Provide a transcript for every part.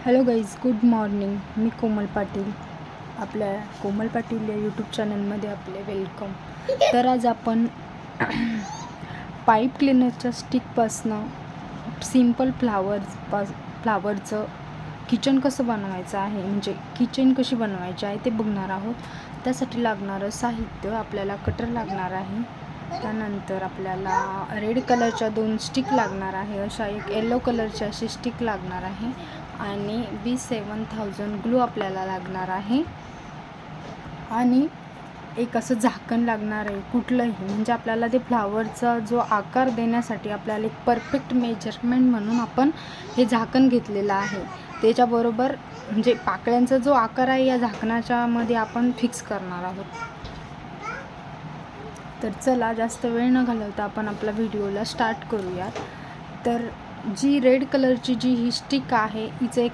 Hello guys, good morning. मी कोमल पाटील. आपल्या कोमल पाटील या यूट्यूब चॅनलमध्ये आपले वेलकम. तर आज आपण पाईप क्लिनरच्या स्टिकपासनं सिम्पल फ्लावरचं किचन कसं बनवायचं आहे, म्हणजे किचन कशी बनवायची आहे ते बघणार आहोत. त्यासाठी लागणारं साहित्य, आपल्याला कटर लागणार आहे, त्यानंतर आपल्याला रेड कलरच्या 2 स्टिक लागणार आहे, अशा एक येलो कलरची अशी स्टिक लागणार आहे, आणि B7000 ग्लू आपल्याला लागणार आहे, आणि एक असं झाकण लागणार आहे कुठलंही, म्हणजे आपल्याला ते फ्लावरचा जो आकार देण्यासाठी आपल्याला एक परफेक्ट मेजरमेंट म्हणून आपण हे झाकण घेतलेलं आहे. त्याच्याबरोबर म्हणजे पाकळ्यांचा जो आकार आहे या झाकणाच्या मध्ये आपण फिक्स करणार आहोत. तर चला, जास्त वेळ न घालवता आपण आपला व्हिडिओला स्टार्ट करूयात. तर जी रेड कलरची जी ही स्टिक आहे, हिचं एक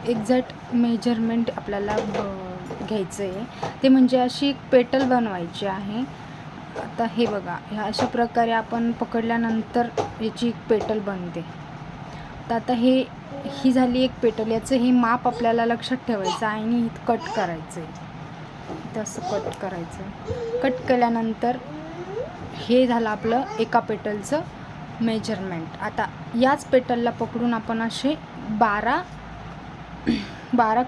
एक्झॅक्ट मेजरमेंट आपल्याला घ्यायचं आहे. ते म्हणजे अशी एक पेटल बनवायची आहे. आता हे बघा, ह्या अशा प्रकारे आपण पकडल्यानंतर याची एक पेटल बनते. तर आता ही झाली एक पेटल. याचं हे माप आपल्याला लक्षात ठेवायचं आहे आणि कट करायचं आहे. तसं कट करायचं. कट केल्यानंतर हे झालं आपलं एका पेटलचं मेजरमेंट. आता याच पेटलला पकडून आपण असे 12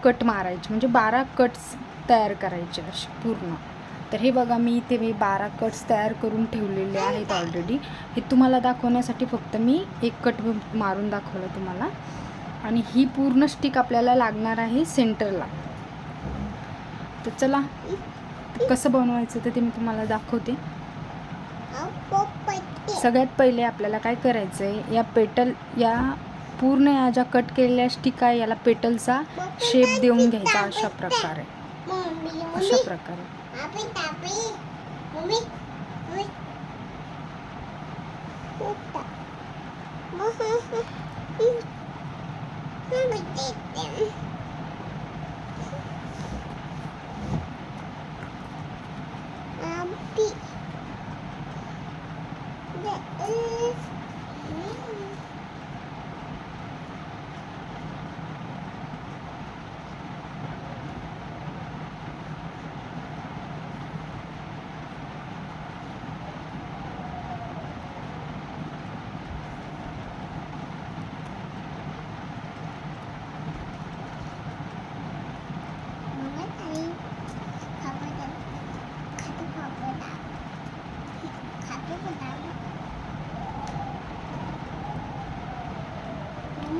कट मारायचे, म्हणजे 12 कट्स तयार करायचे असे पूर्ण. तर हे बघा, मी इथे 12 कट्स तयार करून ठेवलेले आहेत ऑलरेडी. हे तुम्हाला दाखवण्यासाठी फक्त मी एक कट मारून दाखवलं तुम्हाला. आणि ही पूर्ण स्टिक आपल्याला लागणार आहे सेंटरला. तर चला, कसं बनवायचं तर ते मी तुम्हाला दाखवते. सगळ्यात पहिले आपल्याला काय करायचं आहे, या पूर्ण या ज्या कट केलेल्या स्टिक आहे याला पेटलचा शेप देऊन घ्यायचा अशा प्रकारे.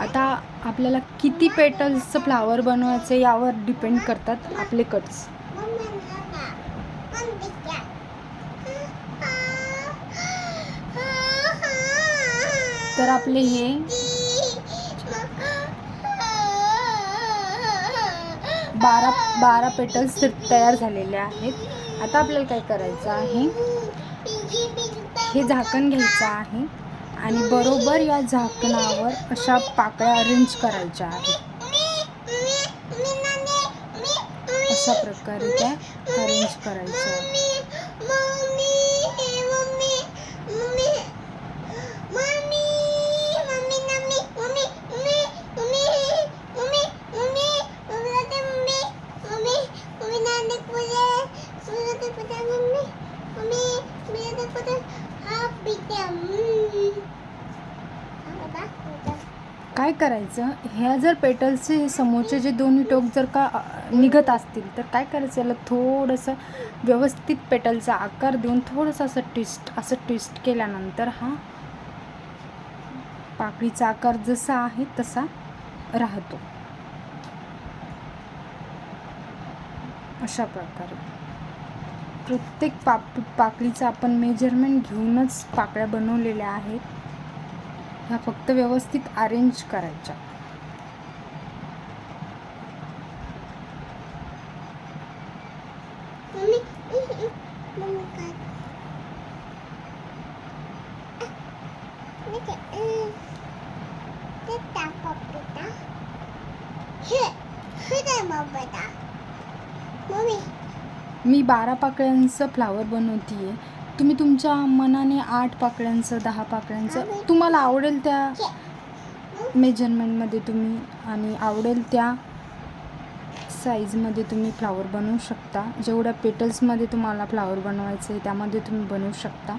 आता आपल्याला किती पेटल्सचं फ्लावर बनवायचं यावर डिपेंड करतात आपले कट्स. तर आपले हे 12 पेटल्स तयार झालेले आहेत. आता आपल्याला काय करायचं आहे, हे झाकण घ्यायचं आहे आणि बरोबर या झाकणावर अशा पाकळ्या अरेंज करायच्या आहेत. अशा प्रकारे त्या अरेंज करायच्या आहेत. काय करायचं, ह्या जर पेटल्सचे समोरचे जे दोन्ही टोक जर का निघत असतील तर काय करायचं, याला थोडंसं व्यवस्थित पेटलचा आकार देऊन थोडंसं असं ट्विस्ट केल्यानंतर हा पाकळीचा आकार जसा आहे तसा राहतो. अशा प्रकारे प्रत्येक पाकळीचा आपण मेजरमेंट घेऊनच पाकळ्या बनवलेल्या आहेत. ह्या फक्त व्यवस्थित अरेंज करायच्या. मी 12 पाकळ्यांचं फ्लावर बनवते. तुम्ही तुमच्या मनाने 8 पाकळ्यांचं, 10 पाकळ्यांचं, तुम्हाला आवडेल त्या मेजरमेंटमध्ये तुम्ही आणि आवडेल त्या साईजमध्ये तुम्ही फ्लावर बनवू शकता. जेवढ्या पेटल्समध्ये तुम्हाला फ्लावर बनवायचं आहे त्यामध्ये तुम्ही बनवू शकता.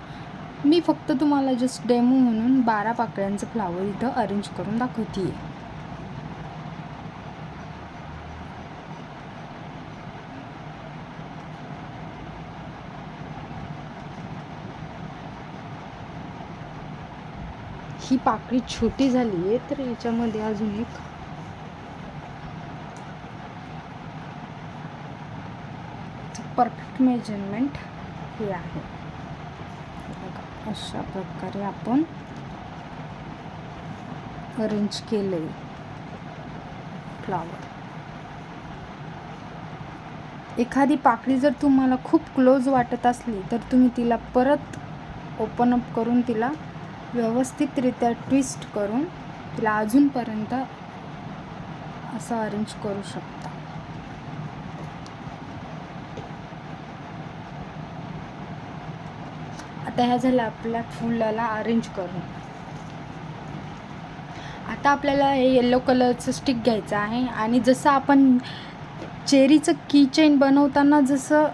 मी फक्त तुम्हाला जस्ट डेमो म्हणून 12 पाकळ्यांचं फ्लावर इथं अरेंज करून दाखवते आहे. ही पाकळी छोटी झाली आहे तर याच्यामध्ये अजून एक परफेक्ट मेजरमेंट हे आहे. बघा अशा प्रकारे आपण अरेंज केले फ्लावर. एखादी पाकळी जर तुम्हाला खूप क्लोज वाटत असली तर तुम्ही तिला परत ओपन अप करून तिला व्यवस्थितरित्या ट्विस्ट करून तिला अजूनपर्यंत असं अरेंज करू शकता. आता ह्या झाल्या आपल्या फुलाला अरेंज करून. आता आपल्याला हे येलो कलरचं स्टिक घ्यायचं आहे आणि जसं आपण चेरीचं की चेन बनवताना जसं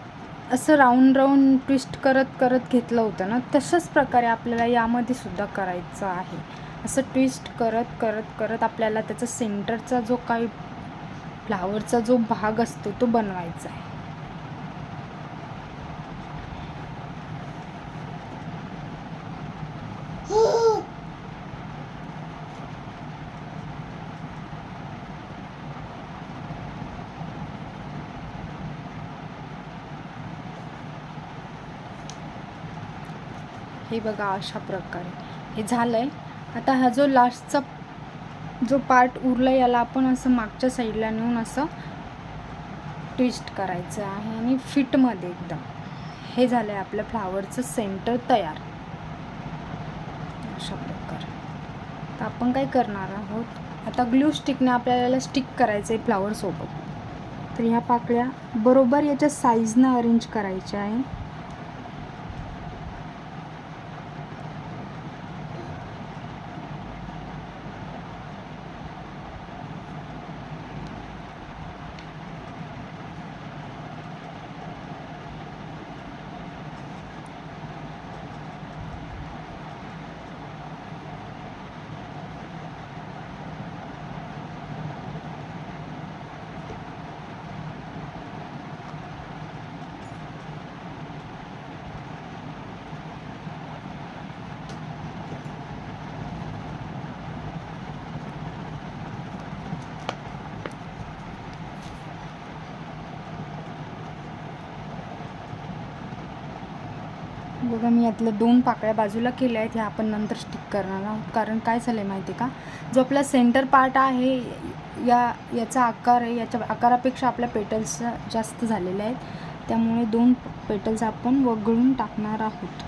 असं राऊंड राऊंड ट्विस्ट करत करत घेतलं होतं ना, तशाच प्रकारे आपल्याला यामध्ये सुद्धा करायचं आहे. असं ट्विस्ट करत करत करत आपल्याला त्याचा सेंटरचा जो काही फ्लावरचा जो भाग असतो तो बनवायचा आहे. हे बघा अशा प्रकारे हे झालं आहे. आता हा जो लास्टचा जो पार्ट उरला याला आपण असं मागच्या साईडला नेऊन असं ट्विस्ट करायचं आहे आणि फिटमध्ये एकदम. हे झालं आहे आपल्या फ्लावरचं सेंटर तयार अशा प्रकारे. तर आपण काय करणार आहोत, आता ग्लू स्टिकने आपल्याला स्टिक करायचं आहे फ्लावरसोबत. तर ह्या पाकळ्या बरोबर याच्या साईजनं अरेंज करायच्या आहे. बघा मी यातल्या 2 पाकळ्या बाजूला केल्या आहेत. ह्या आपण नंतर स्टिक करणार आहोत. कारण काय झालं आहे माहिती आहे का, जो आपला सेंटर पार्ट आहे याचा आकार आहे, याच्या आकारापेक्षा आपल्या पेटल्स जास्त झालेल्या आहेत. त्यामुळे 2 पेटल्स आपण वगळून टाकणार आहोत.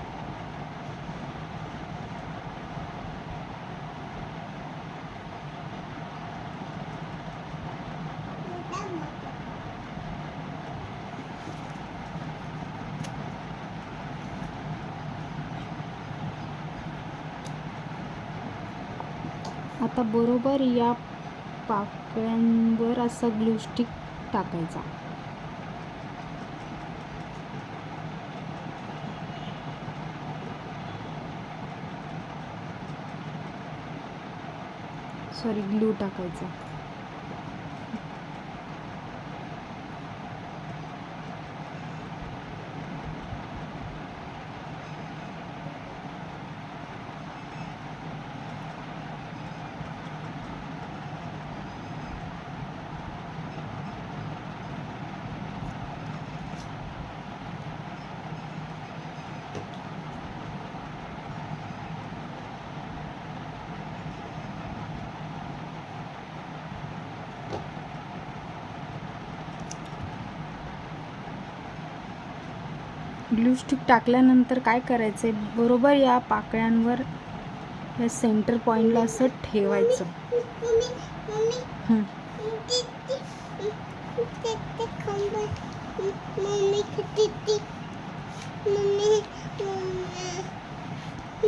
आता बरोबर या पाकळ्यांवर असा ग्लू स्टिक टाकायचा. सॉरी ग्लू टाकायचा. ग्लू स्टिक टाकल्यानंतर काय करायचं आहे, बरोबर या पाकळ्यांवर या सेंटर पॉईंटला असं ठेवायचं.